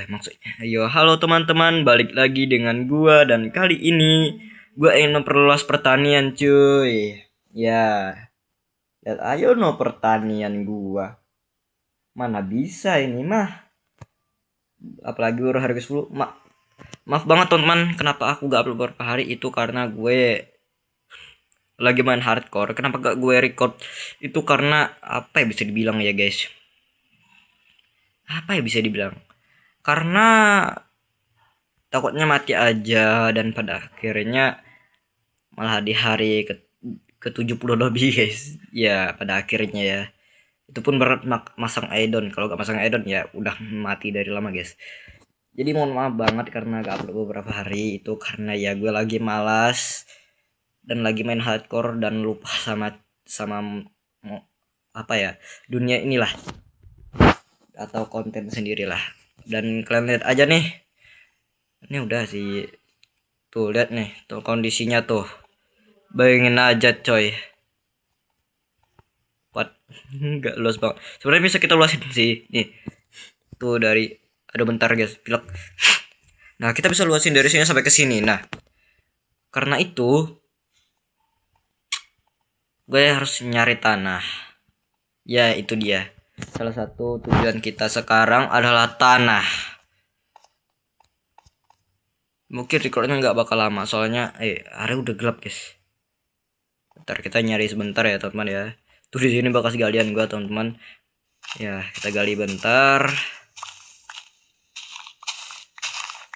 Maksudnya. Ayo, halo teman-teman, balik lagi dengan gua dan kali ini gua ingin memperluas pertanian, cuy. Ya, lihat ayo no pertanian gua. Mana bisa ini mah. Apalagi baru harga 10. Maaf banget teman-teman, kenapa aku gak upload beberapa hari itu karena gue lagi main hardcore. Kenapa gak gue record? Itu karena apa ya bisa dibilang ya, guys? Apa ya bisa dibilang? Karena takutnya mati aja dan pada akhirnya malah di hari ke 70 lebih, guys. Ya pada akhirnya ya itu pun berat masang aidon. Kalau gak masang aidon ya udah mati dari lama, guys. Jadi mohon maaf banget karena gak upload beberapa hari itu karena ya gue lagi malas dan lagi main hardcore dan lupa sama sama apa ya, dunia inilah atau konten sendirilah. Dan kalian lihat aja nih, ini udah sih, tuh lihat nih tuh kondisinya tuh, bayangin aja coy. Nggak luas banget sebenarnya, bisa kita luasin sih nih tuh dari, aduh bentar guys pilek. Nah kita bisa luasin dari sini sampai ke sini. Nah karena itu gue harus nyari tanah. Ya itu dia, salah satu tujuan kita sekarang adalah tanah. Mungkin recordnya nggak bakal lama soalnya area udah gelap, guys. Bentar kita nyari sebentar ya teman-teman ya. Tuh di sini bekas galian gua teman-teman. Ya kita gali bentar.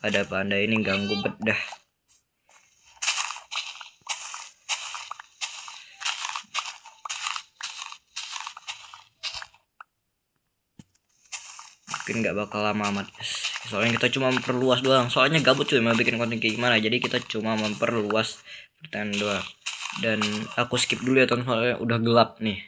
Ada panda ini ganggu bedah. Mungkin nggak bakal lama amat, guys. Soalnya kita cuma memperluas doang. Soalnya gabut cuy mau bikin konten kayak gimana. Jadi kita cuma memperluas pertanyaan doang. Dan aku skip dulu ya teman-teman, soalnya udah gelap nih.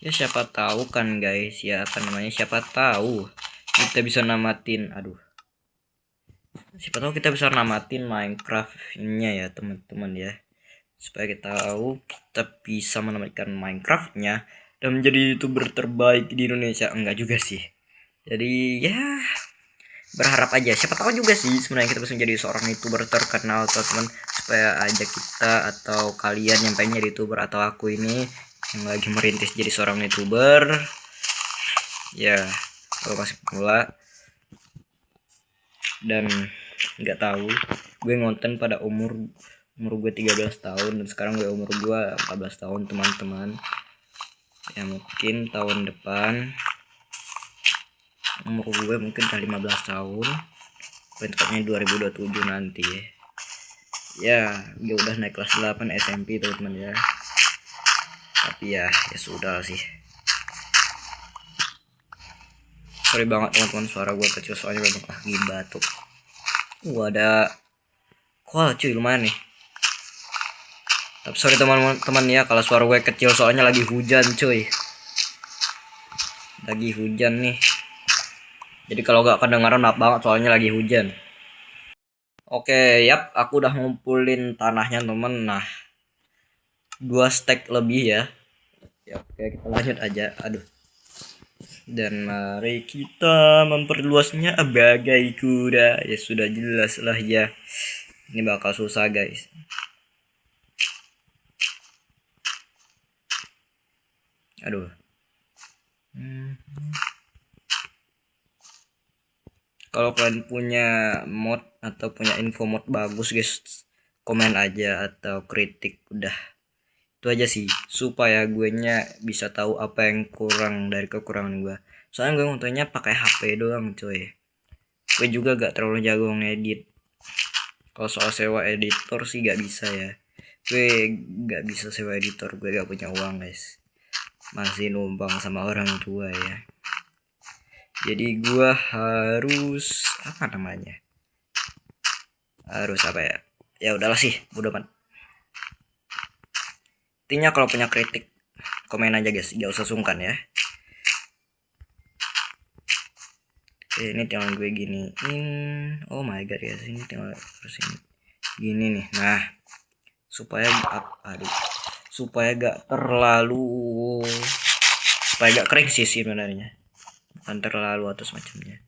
Ya siapa tahu kan guys, ya apa namanya, siapa tahu kita bisa namatin, siapa tahu kita bisa namatin Minecraft-nya ya teman-teman ya, supaya kita tahu kita bisa menamatkan Minecraft-nya dan menjadi YouTuber terbaik di Indonesia. Enggak juga sih, jadi ya berharap aja, siapa tahu juga sih sebenarnya kita bisa menjadi seorang YouTuber terkenal teman-teman, supaya aja kita atau kalian yang pengen jadi YouTuber atau aku ini yang lagi merintis jadi seorang YouTuber ya, kalau masih pemula dan nggak tahu. Gue ngonten pada umur gue 13 tahun dan sekarang umur gue 14 tahun teman-teman. Ya mungkin tahun depan umur gue mungkin udah 15 tahun, tepatnya 2027 nanti ya. Ya gue udah naik kelas 8 SMP teman-teman ya, tapi ya sudah sih. Sorry banget teman-teman suara gue kecil soalnya memang lagi batuk. Ada call cuy lumayan nih. Tapi sorry teman-teman ya kalau suara gue kecil soalnya lagi hujan cuy. Lagi hujan nih. Jadi kalau gak kedengaran maaf banget soalnya lagi hujan. Oke, yap, aku udah ngumpulin tanahnya temen. Nah, 2 stack lebih ya. Ya, oke kita lanjut aja. Aduh. Dan mari kita memperluasnya bagai kuda. Ya sudah jelas lah ya. Ini bakal susah guys. Aduh. Kalau kalian punya mod atau punya info mod bagus guys, komen aja atau kritik, udah itu aja sih, supaya gue nya bisa tahu apa yang kurang dari kekurangan gue. Soalnya gue ngontennya pakai HP doang coy, gue juga gak terlalu jago ngedit. Kalau soal sewa editor sih gak bisa ya, gue gak bisa sewa editor, gue gak punya uang guys, masih numpang sama orang tua ya. Jadi gua harus apa namanya, harus apa ya, ya udahlah sih udah man. Intinya kalau punya kritik komen aja guys, gak usah sungkan ya. Oke, ini tinggal gue giniin. Oh my god guys, ini tinggal terus ini gini nih. Nah, supaya gak terlalu, supaya gak kering sih sebenarnya, bukan terlalu atau semacamnya.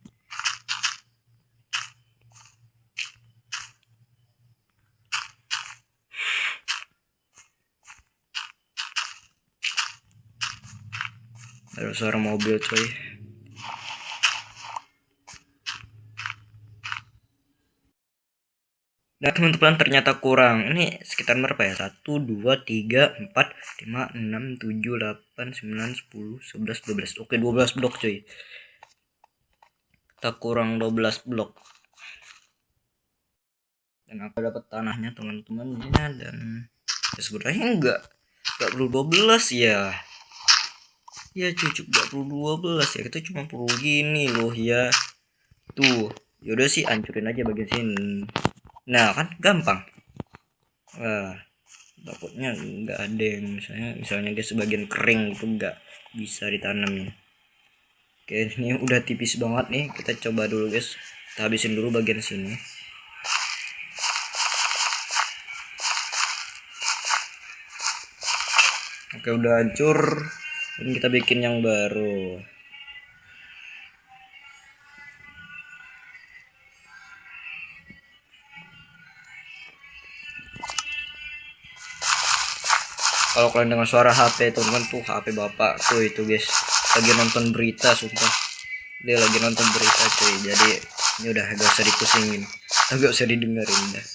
Ada suara mobil coy. Nah teman-teman, ternyata kurang. Ini sekitar berapa ya? 1, 2, 3, 4, 5, 6, 7, 8, 9, 10, 11, 12. Oke, 12 blok coy. Kita kurang 12 blok. Dan aku dapat tanahnya teman-teman ya, dan ya sebenarnya enggak perlu 12 ya. Ya cucu gak perlu 12 ya. Kita cuma perlu gini loh ya. Tuh, yaudah sih hancurin aja bagian sini. Nah kan gampang. Wah, takutnya nggak ada yang misalnya guys sebagian kering itu nggak bisa ditanamnya. Oke, ini udah tipis banget nih, kita coba dulu guys, kita habisin dulu bagian sini. Oke, udah hancur, dan kita bikin yang baru. Kalau kalian dengar suara HP teman-teman, tuh HP bapak tuh itu guys lagi nonton berita, sumpah dia lagi nonton berita cuy. Jadi ini udah gak usah dipusingin, gak usah didengerin dah.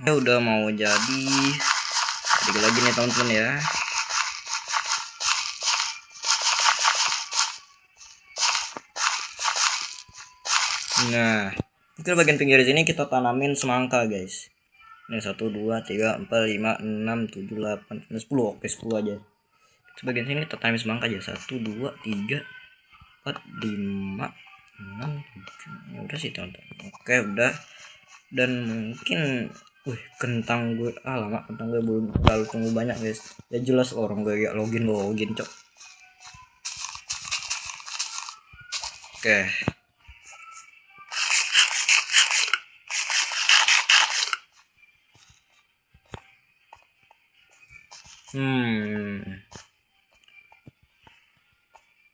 Ya udah mau jadi lagi nih teman-teman ya. Nah, mungkin bagian pinggir sini kita tanamin semangka guys. Ini 1, 2, 3, 4, 5, 6, 7, 8, 9, 10. Oke, 10 aja. Sebagian sini kita tanamin semangka aja. 1, 2, 3, 4, 5, 6, 7. Ya udah sih teman-teman. Oke, udah. Dan mungkin kentang gue lama, kentang gue belum terlalu tunggu banyak guys. Ya jelas orang gue ya login cok. Oke.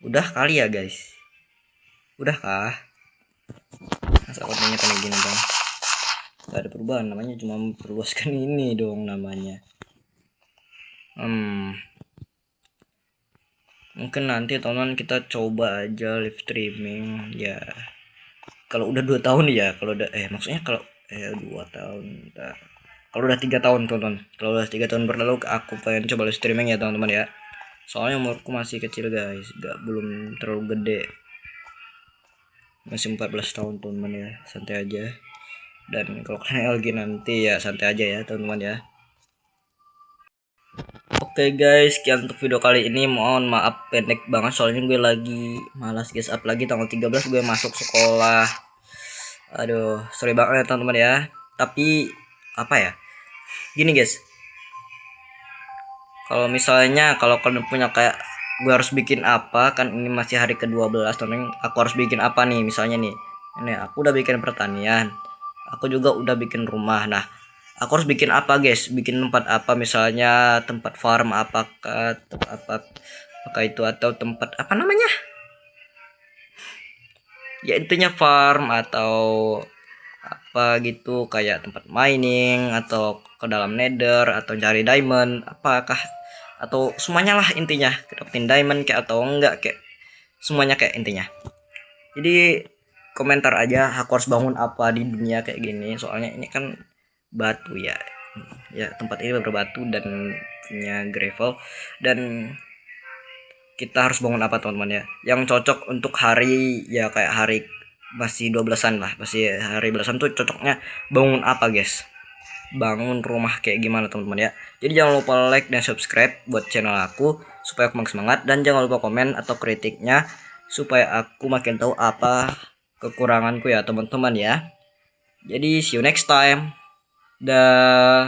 Udah kali ya guys. Udah kah? Masa kontennya kayak gini dong. Gak ada perubahan, namanya cuma memperluaskan ini dong namanya. Mungkin nanti teman-teman kita coba aja live streaming ya. Kalau udah 2 tahun ya, kalau udah maksudnya kalau 2 tahun. Kalau udah 3 tahun teman-teman. Kalau udah 3 tahun berlalu aku pengen coba live streaming ya teman-teman ya. Soalnya umurku masih kecil guys, belum terlalu gede. Masih 14 tahun teman-teman ya, santai aja. Dan kalau kalian lagi nanti ya santai aja ya teman-teman ya. Oke guys, sekian untuk video kali ini. Mohon maaf pendek banget soalnya gue lagi malas guys, up lagi tanggal 13 gue masuk sekolah. Aduh, sorry banget ya teman-teman ya. Tapi apa ya? Gini guys. Kalau misalnya kalau kalian punya kayak gue harus bikin apa, kan ini masih hari ke-12 teman-teman. Aku harus bikin apa nih misalnya nih. Ini aku udah bikin pertanian. Aku juga udah bikin rumah. Nah, aku harus bikin apa guys, bikin tempat apa, misalnya tempat farm apakah apakah itu, atau tempat apa namanya ya, intinya farm atau apa gitu, kayak tempat mining atau ke dalam nether atau cari diamond apakah, atau semuanya lah intinya dapetin diamond kayak atau enggak, kayak semuanya kayak intinya. Jadi komentar aja aku harus bangun apa di dunia kayak gini, soalnya ini kan batu ya tempat ini berbatu dan punya gravel, dan kita harus bangun apa teman-teman ya yang cocok untuk hari ya, kayak hari masih 12-an lah, masih hari belasan tuh cocoknya bangun apa guys, bangun rumah kayak gimana teman-teman ya. Jadi jangan lupa like dan subscribe buat channel aku supaya aku makin semangat, dan jangan lupa komen atau kritiknya supaya aku makin tahu apa kekuranganku ya teman-teman ya. Jadi see you next time. Dah.